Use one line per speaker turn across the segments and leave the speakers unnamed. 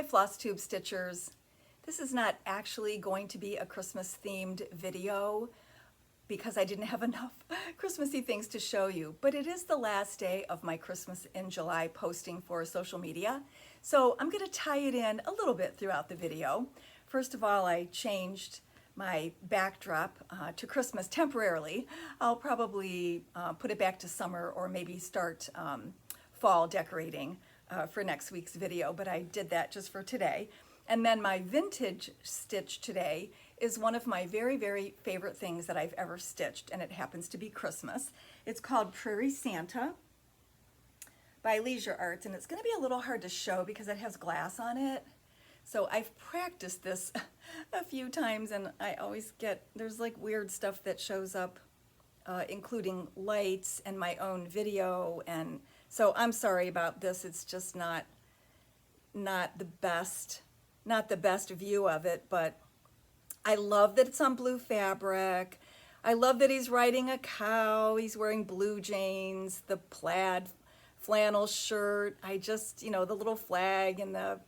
Hi FlossTube Stitchers. This is not actually going to be a Christmas themed video because I didn't have enough Christmassy things to show you, but it is the last day of my Christmas in July posting for social media. So I'm going to tie it in a little bit throughout the video. First of all, I changed my backdrop to Christmas temporarily. I'll probably put it back to summer or maybe start fall decorating for next week's video, but I did that just for today. And then my vintage stitch today is one of my very, very favorite things that I've ever stitched, and it happens to be Christmas. It's called Prairie Santa by Leisure Arts, and it's going to be a little hard to show because it has glass on it. So I've practiced this a few times, and I always get, there's like weird stuff that shows up, including lights and my own video, and so I'm sorry about this. It's just not the best view of it, but I love that it's on blue fabric. I love that he's riding a cow. He's wearing blue jeans, the plaid flannel shirt. I just, the little flag in the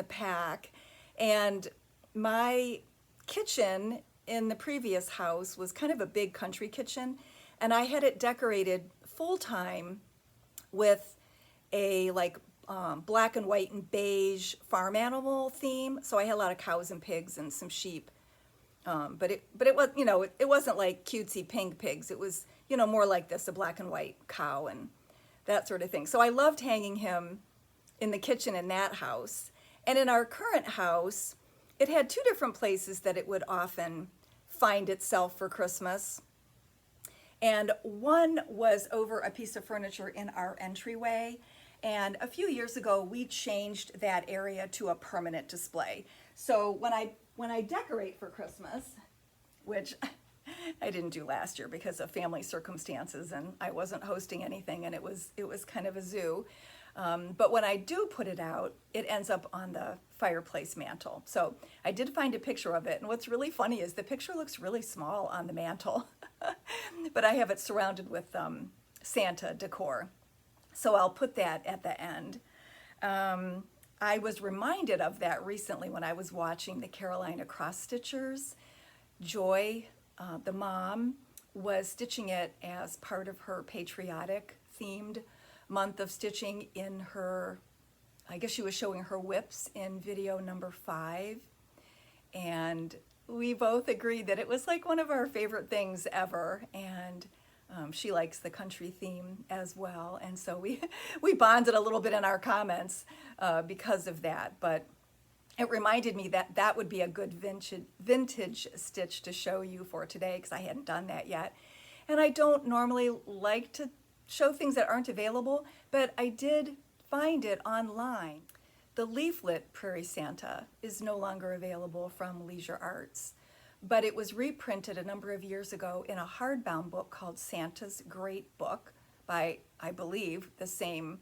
pack. And my kitchen in the previous house was kind of a big country kitchen, and I had it decorated full-time with a black and white and beige farm animal theme. So I had a lot of cows and pigs and some sheep. But it was, it wasn't like cutesy pink pigs. It was, more like this, a black and white cow and that sort of thing. So I loved hanging him in the kitchen in that house. And in our current house, it had two different places that it would often find itself for Christmas. And one was over a piece of furniture in our entryway. And a few years ago, we changed that area to a permanent display. So when I decorate for Christmas, which I didn't do last year because of family circumstances, and I wasn't hosting anything, and it was kind of a zoo. But when I do put it out, it ends up on the fireplace mantle. So I did find a picture of it, and what's really funny is the picture looks really small on the mantle, but I have it surrounded with Santa decor. So I'll put that at the end. I was reminded of that recently when I was watching the Carolina cross stitchers. Joy, the mom, was stitching it as part of her patriotic themed month of stitching in her, I guess she was showing her whips in video number 5. And we both agreed that it was like one of our favorite things ever. And she likes the country theme as well, and so we bonded a little bit in our comments because of that. But it reminded me that that would be a good vintage stitch to show you for today, because I hadn't done that yet. And I don't normally like to show things that aren't available, but I did find it online. The leaflet Prairie Santa is no longer available from Leisure Arts, but it was reprinted a number of years ago in a hardbound book called Santa's Great Book by, I believe, the same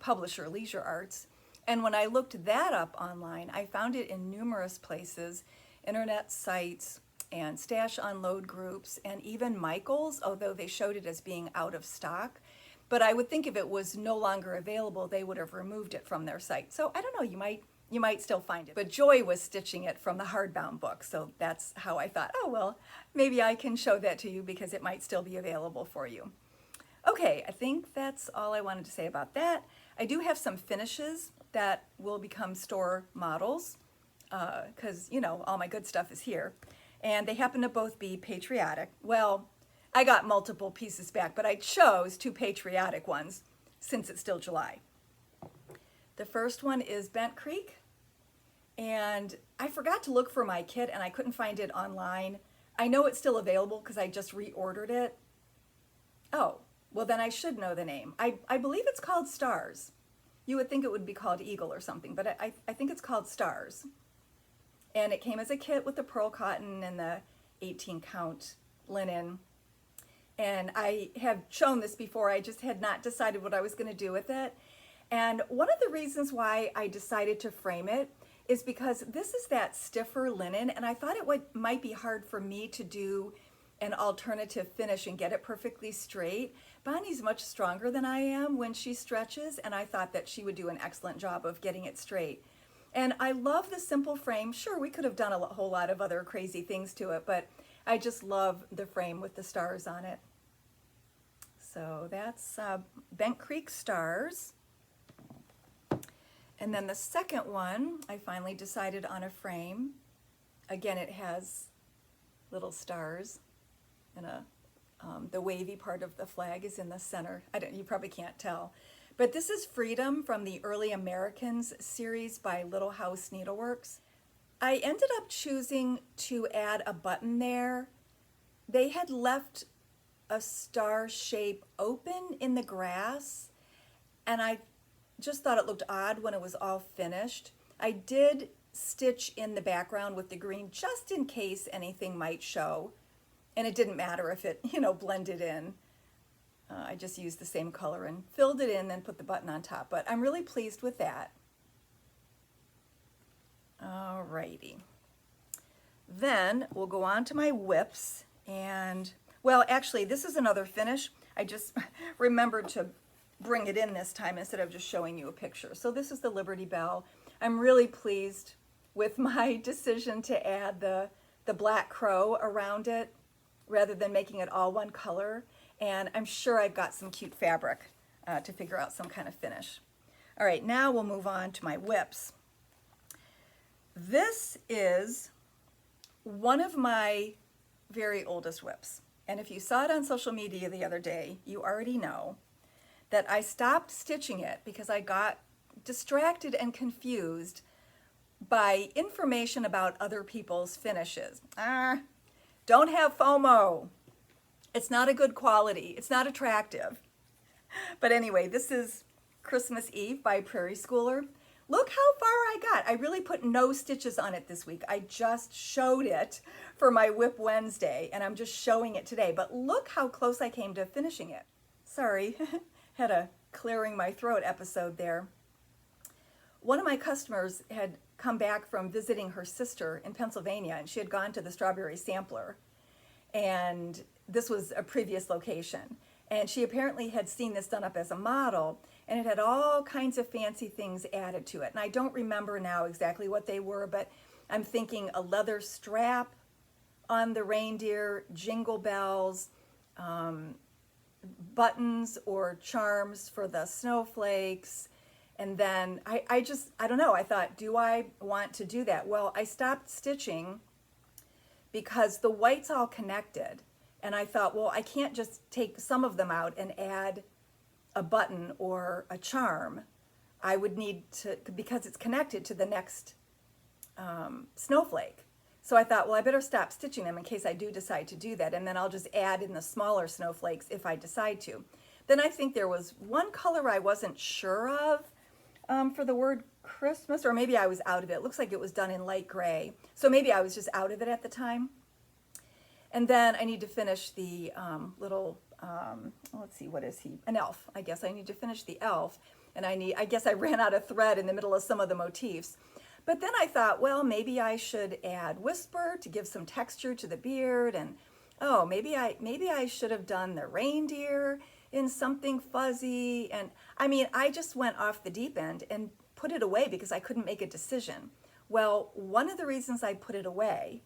publisher, Leisure Arts. And when I looked that up online, I found it in numerous places, internet sites and stash unload groups, and even Michael's, although they showed it as being out of stock. But I would think if it was no longer available, they would have removed it from their site. So I don't know, you might still find it. But Joy was stitching it from the hardbound book, so that's how I thought, oh well, maybe I can show that to you because it might still be available for you. Okay, I think that's all I wanted to say about that. I do have some finishes that will become store models because, all my good stuff is here. And they happen to both be patriotic. Well, I got multiple pieces back, but I chose 2 patriotic ones since it's still July. The first one is Bent Creek, and I forgot to look for my kit and I couldn't find it online. I know it's still available because I just reordered it. Oh, well then I should know the name. I believe it's called Stars. You would think it would be called Eagle or something, but I think it's called Stars. And it came as a kit with the pearl cotton and the 18 count linen. And I have shown this before, I just had not decided what I was going to do with it. And one of the reasons why I decided to frame it is because this is that stiffer linen, and I thought it might be hard for me to do an alternative finish and get it perfectly straight. Bonnie's much stronger than I am when she stretches, and I thought that she would do an excellent job of getting it straight. And I love the simple frame. Sure, we could have done a whole lot of other crazy things to it, but I just love the frame with the stars on it. So that's Bent Creek stars. And then the second one, I finally decided on a frame. Again, it has little stars, and the wavy part of the flag is in the center. You probably can't tell. But this is Freedom from the Early Americans series by Little House Needleworks. I ended up choosing to add a button there. They had left a star shape open in the grass, and I just thought it looked odd when it was all finished. I did stitch in the background with the green just in case anything might show, and it didn't matter if it, blended in. I just used the same color and filled it in, then put the button on top, but I'm really pleased with that. Alrighty. Then we'll go on to my whips, and well, actually, this is another finish. I just remembered to bring it in this time instead of just showing you a picture. So this is the Liberty Bell. I'm really pleased with my decision to add the black crow around it rather than making it all one color. And I'm sure I've got some cute fabric to figure out some kind of finish. All right, now we'll move on to my whips. This is one of my very oldest whips. And if you saw it on social media the other day, you already know that I stopped stitching it because I got distracted and confused by information about other people's finishes. Don't have FOMO. It's not a good quality. It's not attractive. But anyway, this is Christmas Eve by Prairie Schooler. Look how far I got. I really put no stitches on it this week. I just showed it for my Whip Wednesday, and I'm just showing it today. But look how close I came to finishing it. Sorry, had a clearing my throat episode there. One of my customers had come back from visiting her sister in Pennsylvania, and she had gone to the Strawberry Sampler. And this was a previous location. And she apparently had seen this done up as a model, and it had all kinds of fancy things added to it. And I don't remember now exactly what they were, but I'm thinking a leather strap on the reindeer, jingle bells, buttons or charms for the snowflakes. And then I don't know, I thought, do I want to do that? Well, I stopped stitching because the white's all connected. And I thought, well, I can't just take some of them out and add a button or a charm. I would need to, because it's connected to the next snowflake. So I thought, well, I better stop stitching them in case I do decide to do that. And then I'll just add in the smaller snowflakes if I decide to. Then I think there was one color I wasn't sure of for the word Christmas, or maybe I was out of it. It looks like it was done in light gray. So maybe I was just out of it at the time. And then I need to finish the little, let's see, what is he? An elf, I guess. I need to finish the elf. And I guess I ran out of thread in the middle of some of the motifs. But then I thought, well, maybe I should add whisper to give some texture to the beard. And, oh, maybe I should have done the reindeer in something fuzzy. And, I mean, I just went off the deep end and put it away because I couldn't make a decision. Well, one of the reasons I put it away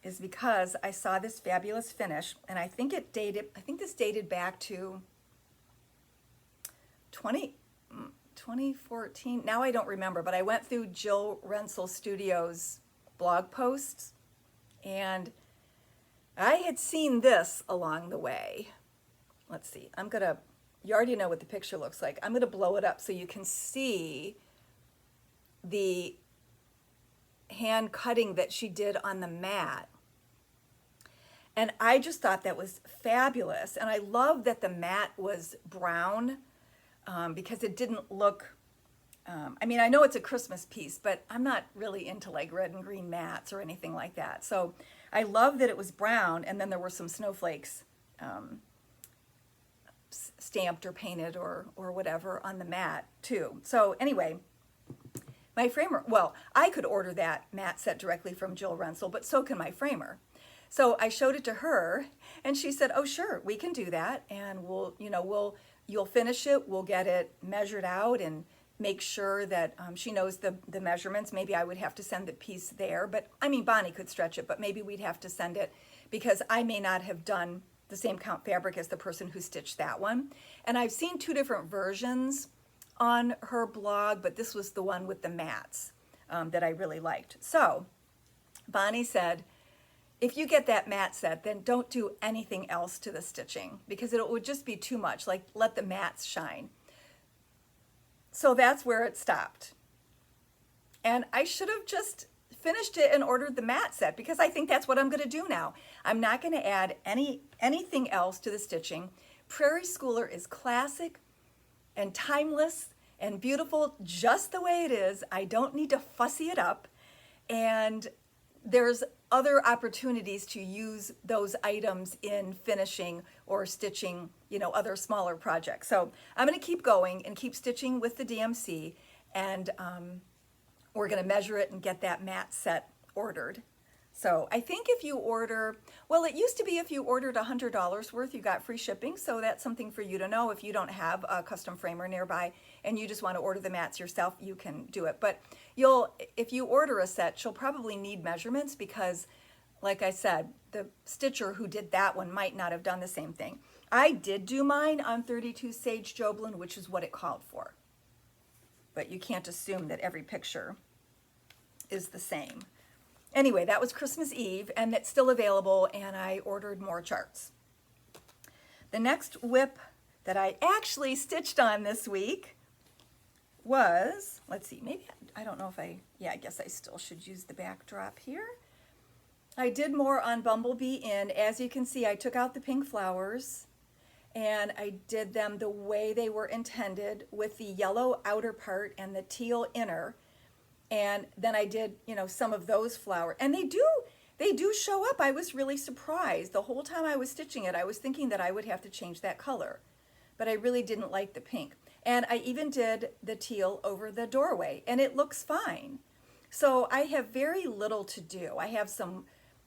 is because I saw this fabulous finish, and I think this dated back to 2014. Now I don't remember, but I went through Jill Rensel Studios blog posts, and I had seen this along the way. Let's see, you already know what the picture looks like. I'm gonna blow it up so you can see the hand cutting that she did on the mat. And I just thought that was fabulous. And I love that the mat was brown because it didn't look, I mean, I know it's a Christmas piece, but I'm not really into like red and green mats or anything like that. So I love that it was brown, and then there were some snowflakes stamped or painted or whatever on the mat too. So anyway, my framer, well, I could order that mat set directly from Jill Rensel, but so can my framer. So I showed it to her, and she said, oh, sure, we can do that. And you'll finish it. We'll get it measured out and make sure that she knows the measurements. Maybe I would have to send the piece there, but I mean, Bonnie could stretch it, but maybe we'd have to send it because I may not have done the same count fabric as the person who stitched that one. And I've seen 2 different versions on her blog, but this was the one with the mats that I really liked. So Bonnie said, if you get that mat set, then don't do anything else to the stitching because it would just be too much, like let the mats shine. So that's where it stopped. And I should have just finished it and ordered the mat set because I think that's what I'm going to do now. I'm not going to add anything else to the stitching. Prairie Schooler is classic and timeless and beautiful just the way it is. I don't need to fussy it up. And there's other opportunities to use those items in finishing or stitching, you know, other smaller projects. So I'm going to keep going and keep stitching with the DMC, and we're going to measure it and get that mat set ordered. So I think if you order, well, it used to be if you ordered $100 worth, you got free shipping. So that's something for you to know. If you don't have a custom framer nearby and you just want to order the mats yourself, you can do it. But if you order a set, she'll probably need measurements because, like I said, the stitcher who did that one might not have done the same thing. I did do mine on 32 Sage Joblin, which is what it called for. But you can't assume that every picture is the same. Anyway, that was Christmas Eve, and it's still available, and I ordered more charts. The next whip that I actually stitched on this week was, let's see, maybe, I don't know if I guess I still should use the backdrop here. I did more on Bumblebee Inn. As you can see, I took out the pink flowers, and I did them the way they were intended with the yellow outer part and the teal inner. And then I did, you know, some of those flowers, and they do show up. I was really surprised. The whole time I was stitching it, I was thinking that I would have to change that color, but I really didn't like the pink. And I even did the teal over the doorway, and it looks fine. So I have very little to do. I have some,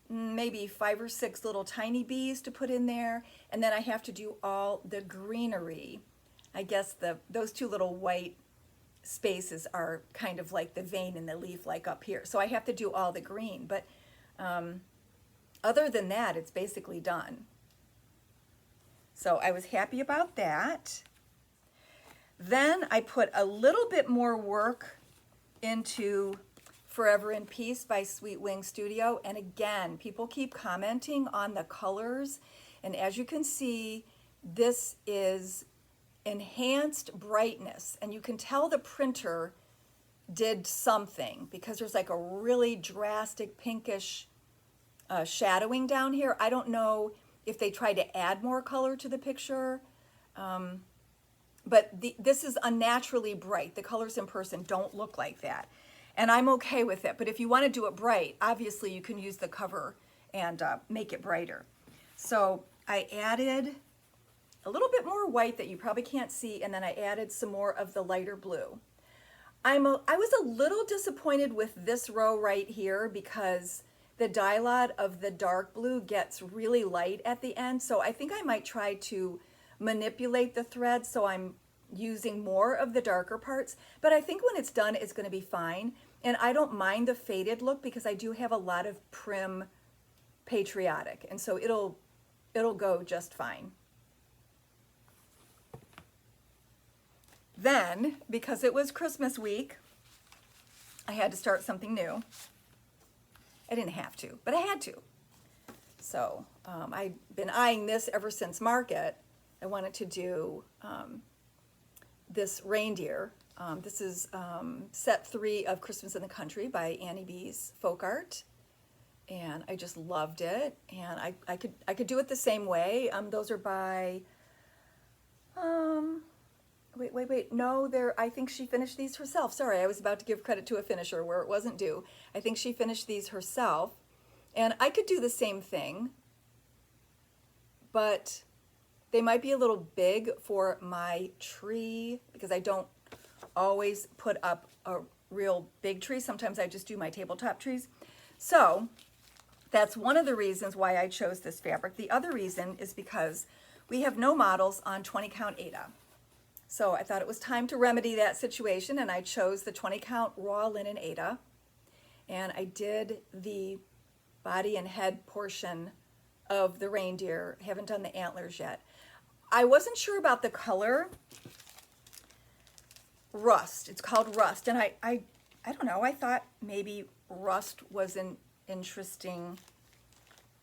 maybe 5 or 6 little tiny bees to put in there, and then I have to do all the greenery. I guess those 2 little white spaces are kind of like the vein in the leaf, like up here. So I have to do all the green, but other than that, it's basically done. So I was happy about that. Then I put a little bit more work into Forever in Peace by Sweet Wing Studio. And again, people keep commenting on the colors. And as you can see, this is enhanced brightness, and you can tell the printer did something because there's like a really drastic pinkish shadowing down here. I don't know if they tried to add more color to the picture, but this is unnaturally bright. The colors in person don't look like that, and I'm okay with it. But if you want to do it bright, obviously you can use the cover and make it brighter. So I added a little bit more white that you probably can't see, and then I added some more of the lighter blue. I was a little disappointed with this row right here because the dye lot of the dark blue gets really light at the end, so I think I might try to manipulate the thread so I'm using more of the darker parts, but I think when it's done, it's going to be fine. And I don't mind the faded look because I do have a lot of Prim Patriotic, and so it'll go just fine. Then, because it was Christmas week, I had to start something new. I didn't have to, but I had to. So I've been eyeing this ever since market. I wanted to do this reindeer. This is set 3 of Christmas in the Country by Annie B's Folk Art. And I just loved it. And I could do it the same way. Those are by... Wait. No, I think she finished these herself. Sorry, I was about to give credit to a finisher where it wasn't due. I think she finished these herself. And I could do the same thing, but they might be a little big for my tree because I don't always put up a real big tree. Sometimes I just do my tabletop trees. So that's one of the reasons why I chose this fabric. The other reason is because we have no models on 20 count Aida. So I thought it was time to remedy that situation, and I chose the 20 count raw linen Aida, and I did the body and head portion of the reindeer. I haven't done the antlers yet. I wasn't sure about the color. Rust. It's called Rust, and I don't know. I thought maybe rust was an interesting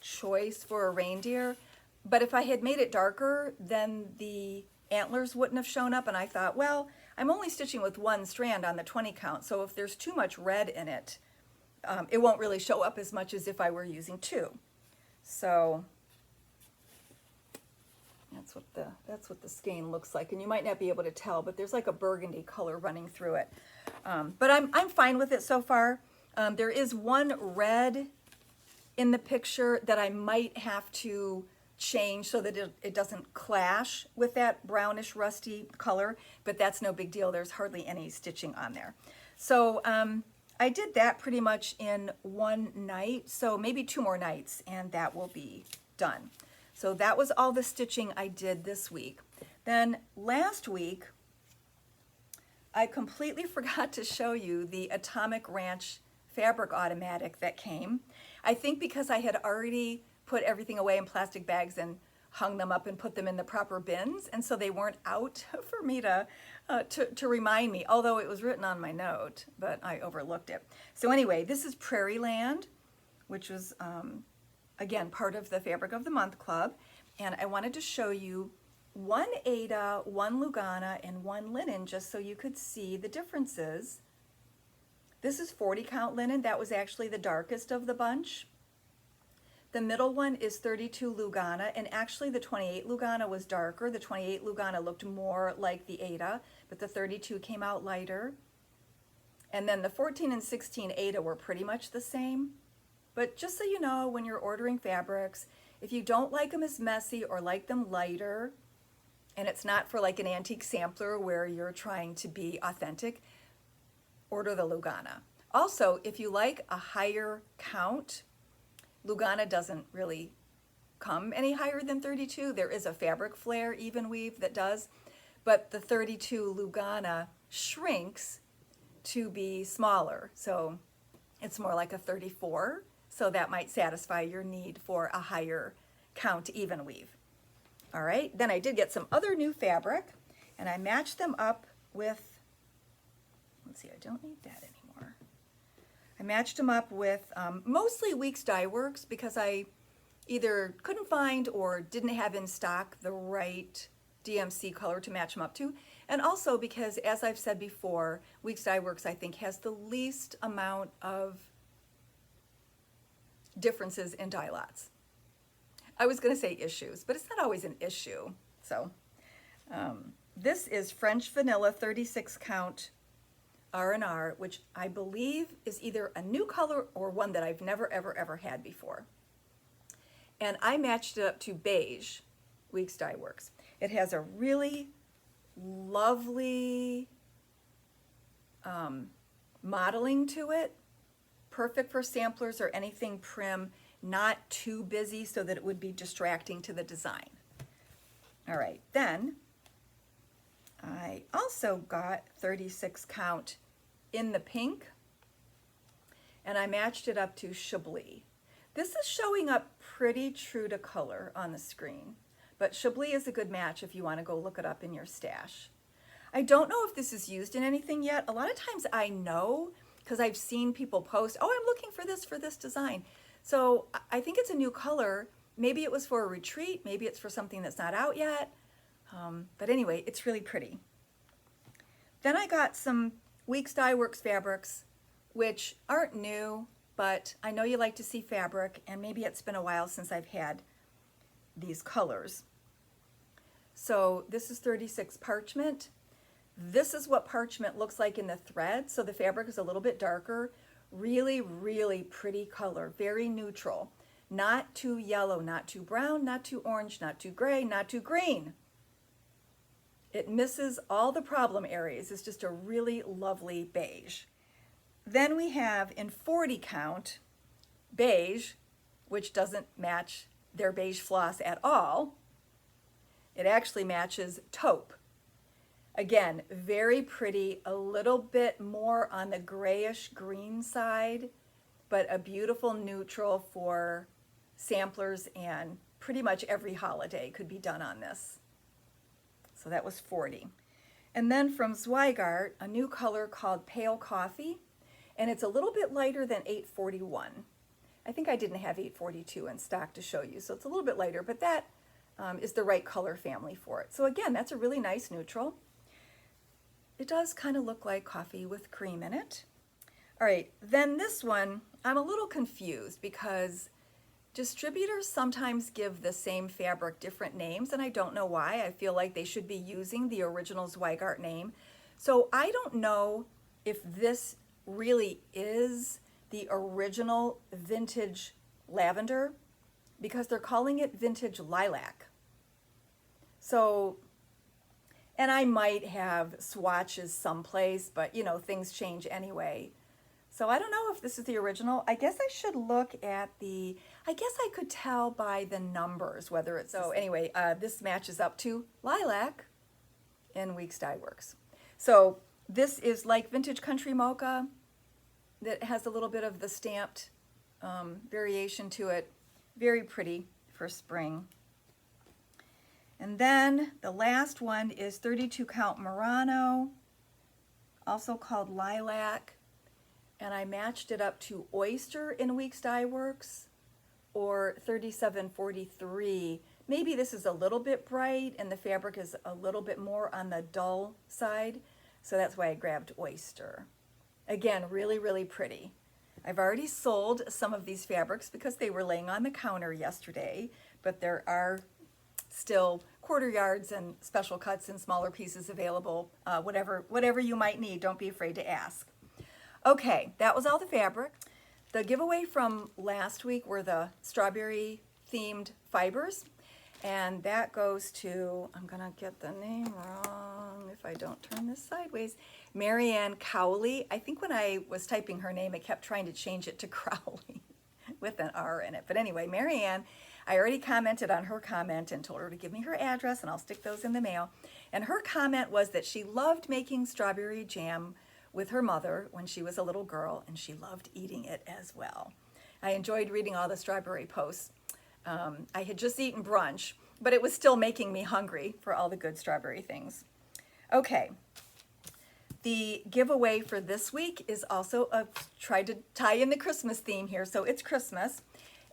choice for a reindeer, but if I had made it darker, then the antlers wouldn't have shown up, and I thought, well, I'm only stitching with one strand on the 20 count, so if there's too much red in it, it won't really show up as much as if I were using two. So that's what the skein looks like, and you might not be able to tell, but there's like a burgundy color running through it. But I'm fine with it so far. There is one red in the picture that I might have to change so that it doesn't clash with that brownish rusty color, but that's no big deal. There's hardly any stitching on there. So I did that pretty much in one night, so maybe 2 more nights and that will be done. So that was all the stitching I did this week. Then last week, I completely forgot to show you the Atomic Ranch fabric automatic that came. I think because I had already put everything away in plastic bags and hung them up and put them in the proper bins, and so they weren't out for me to remind me, although it was written on my note, but I overlooked it. So anyway, this is Prairie Land, which was, again, part of the Fabric of the Month Club, and I wanted to show you 1 Aida, 1 Lugana, and 1 linen, just so you could see the differences. This is 40 count linen. That was actually the darkest of the bunch. The middle one is 32 Lugana, and actually the 28 Lugana was darker. The 28 Lugana looked more like the Aida, but the 32 came out lighter. And then the 14 and 16 Aida were pretty much the same. But just so you know, when you're ordering fabrics, if you don't like them as messy or like them lighter, and it's not for like an antique sampler where you're trying to be authentic, order the Lugana. Also, if you like a higher count, Lugana doesn't really come any higher than 32. There is a fabric flare even weave that does, but the 32 Lugana shrinks to be smaller. So it's more like a 34. So that might satisfy your need for a higher count even weave. All right, then I did get some other new fabric, and I matched them up with, let's see, I don't need that anymore. I matched them up with mostly Weeks Dye Works because I either couldn't find or didn't have in stock the right DMC color to match them up to, and also because, as I've said before, Weeks Dye Works I think has the least amount of differences in dye lots. I was going to say issues, but it's not always an issue. So this is French Vanilla 36 count R&R, which I believe is either a new color or one that I've never, ever had before. And I matched it up to beige, Weeks Dye Works. It has a really lovely modeling to it, perfect for samplers or anything prim, not too busy so that it would be distracting to the design. All right, then I also got 36 count in the pink, and I matched it up to Chablis. This is showing up pretty true to color on the screen, but Chablis is a good match if you want to go look it up in your stash. I don't know if this is used in anything yet. A lot of times I know because I've seen people post, oh, I'm looking for this design. So I think it's a new color. Maybe it was for a retreat, maybe it's for something that's not out yet. But anyway, it's really pretty. Then I got some Weeks Dye Works fabrics, which aren't new, but I know you like to see fabric, and maybe it's been a while since I've had these colors. So this is 36 Parchment. This is what parchment looks like in the thread. So the fabric is a little bit darker. Really, really pretty color, very neutral. Not too yellow, not too brown, not too orange, not too gray, not too green. It misses all the problem areas. It's just a really lovely beige. Then we have in 40 count, beige, which doesn't match their beige floss at all. It actually matches taupe. Again, very pretty, a little bit more on the grayish green side, but a beautiful neutral for samplers, and pretty much every holiday could be done on this. So that was 40. And then from Zweigart, a new color called Pale Coffee, and it's a little bit lighter than 841. I think I didn't have 842 in stock to show you, so it's a little bit lighter, but that is the right color family for it. So again, that's a really nice neutral. It does kind of look like coffee with cream in it. All right, then this one, I'm a little confused because distributors sometimes give the same fabric different names, and I don't know why. I feel like they should be using the original Zweigart name. So I don't know if this really is the original vintage lavender, because they're calling it vintage lilac. So, and I might have swatches someplace, but you know, things change anyway. So I don't know if this is the original. I guess I should look at the, I guess I could tell by the numbers whether it's, so anyway, this matches up to lilac in Weeks Dye Works. So this is like Vintage Country Mocha that has a little bit of the stamped variation to it. Very pretty for spring. And then the last one is 32 count Murano, also called Lilac. And I matched it up to Oyster in Weeks Dye Works, or 3743. Maybe this is a little bit bright and the fabric is a little bit more on the dull side, so that's why I grabbed Oyster. Again, really, really pretty. I've already sold some of these fabrics because they were laying on the counter yesterday, but there are still quarter yards and special cuts and smaller pieces available. Whatever you might need, don't be afraid to ask. Okay, that was all the fabric. The giveaway from last week were the strawberry themed fibers, and that goes to, I'm gonna get the name wrong if I don't turn this sideways, Marianne Cowley. I think when I was typing her name, it kept trying to change it to Crowley with an R in it. But anyway, Marianne, I already commented on her comment and told her to give me her address, and I'll stick those in the mail. And her comment was that she loved making strawberry jam with her mother when she was a little girl, and she loved eating it as well. I enjoyed reading all the strawberry posts. I had just eaten brunch, but it was still making me hungry for all the good strawberry things. Okay, the giveaway for this week is also tried to tie in the Christmas theme here, so it's Christmas.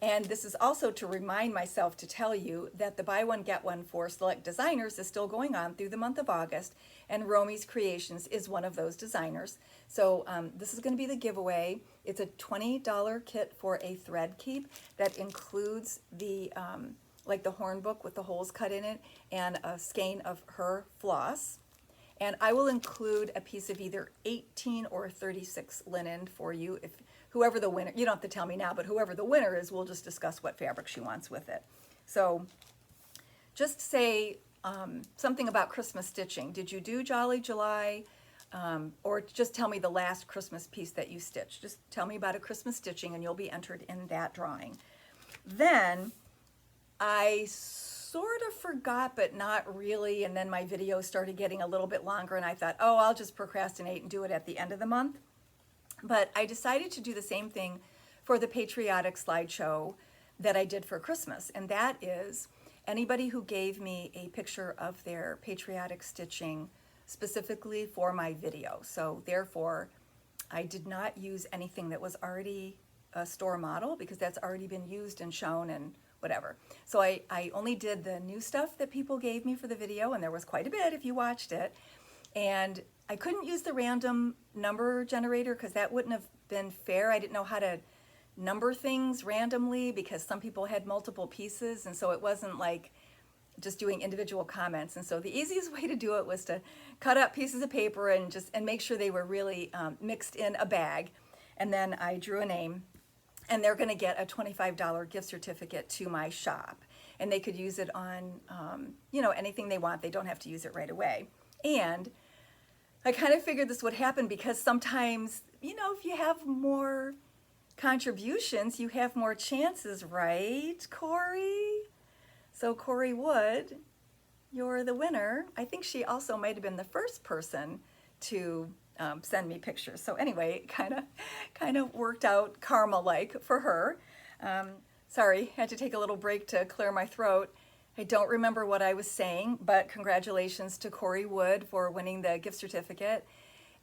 And this is also to remind myself to tell you that the buy one get one for select designers is still going on through the month of August, and Romy's Creations is one of those designers. So this is going to be the giveaway. It's a $20 kit for a thread keep that includes the like the horn book with the holes cut in it and a skein of her floss. And I will include a piece of either 18 or 36 linen for you. If whoever the winner, you don't have to tell me now, but whoever the winner is, we'll just discuss what fabric she wants with it. So just say something about Christmas stitching. Did you do Jolly July? Or just tell me the last Christmas piece that you stitched. Just tell me about a Christmas stitching and you'll be entered in that drawing. Then I sort of forgot, but not really, and then my video started getting a little bit longer, and I thought, oh, I'll just procrastinate and do it at the end of the month. But I decided to do the same thing for the patriotic slideshow that I did for Christmas, and that is anybody who gave me a picture of their patriotic stitching specifically for my video. So therefore, I did not use anything that was already a store model because that's already been used and shown and whatever. So I only did the new stuff that people gave me for the video, and there was quite a bit if you watched it. And I couldn't use the random number generator because that wouldn't have been fair. I didn't know how to number things randomly because some people had multiple pieces, and so it wasn't like just doing individual comments. And so the easiest way to do it was to cut up pieces of paper and make sure they were really mixed in a bag. And then I drew a name, and they're going to get a $25 gift certificate to my shop, and they could use it on you know, anything they want. They don't have to use it right away. And I kind of figured this would happen because sometimes, you know, if you have more contributions, you have more chances, right, Corey? So Corey Wood, you're the winner. I think she also might have been the first person to send me pictures. So anyway, kind of worked out karma-like for her. Sorry, had to take a little break to clear my throat. I don't remember what I was saying, but congratulations to Corey Wood for winning the gift certificate.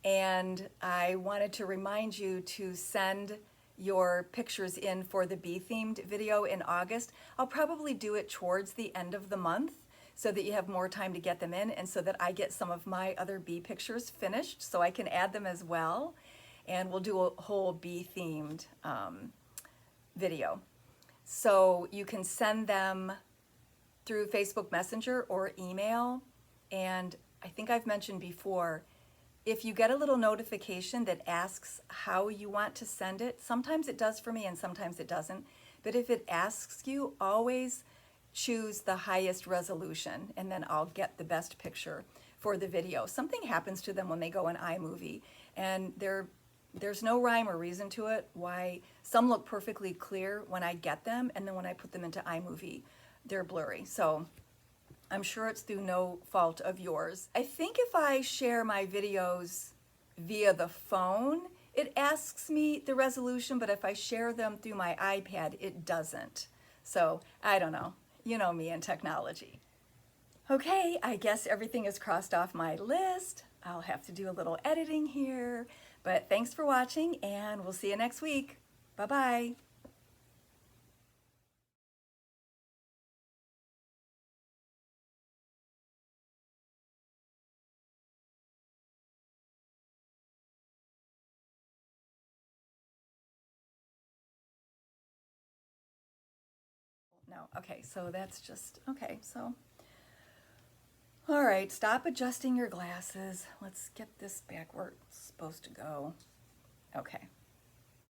And I wanted to remind you to send your pictures in for the bee-themed video in August. I'll probably do it towards the end of the month so that you have more time to get them in, and so that I get some of my other bee pictures finished so I can add them as well. And we'll do a whole bee-themed video. So you can send them through Facebook Messenger or email. And I think I've mentioned before, if you get a little notification that asks how you want to send it, sometimes it does for me and sometimes it doesn't. But if it asks you, always choose the highest resolution, and then I'll get the best picture for the video. Something happens to them when they go in iMovie, and there's no rhyme or reason to it, why some look perfectly clear when I get them, and then when I put them into iMovie, they're blurry. So I'm sure it's through no fault of yours. I think if I share my videos via the phone, it asks me the resolution, but if I share them through my iPad, it doesn't. So I don't know. You know me and technology. Okay, I guess everything is crossed off my list. I'll have to do a little editing here, but thanks for watching, and we'll see you next week. Bye-bye. No, okay, so that's just, okay, so, all right, stop adjusting your glasses. Let's get this back where it's supposed to go. Okay.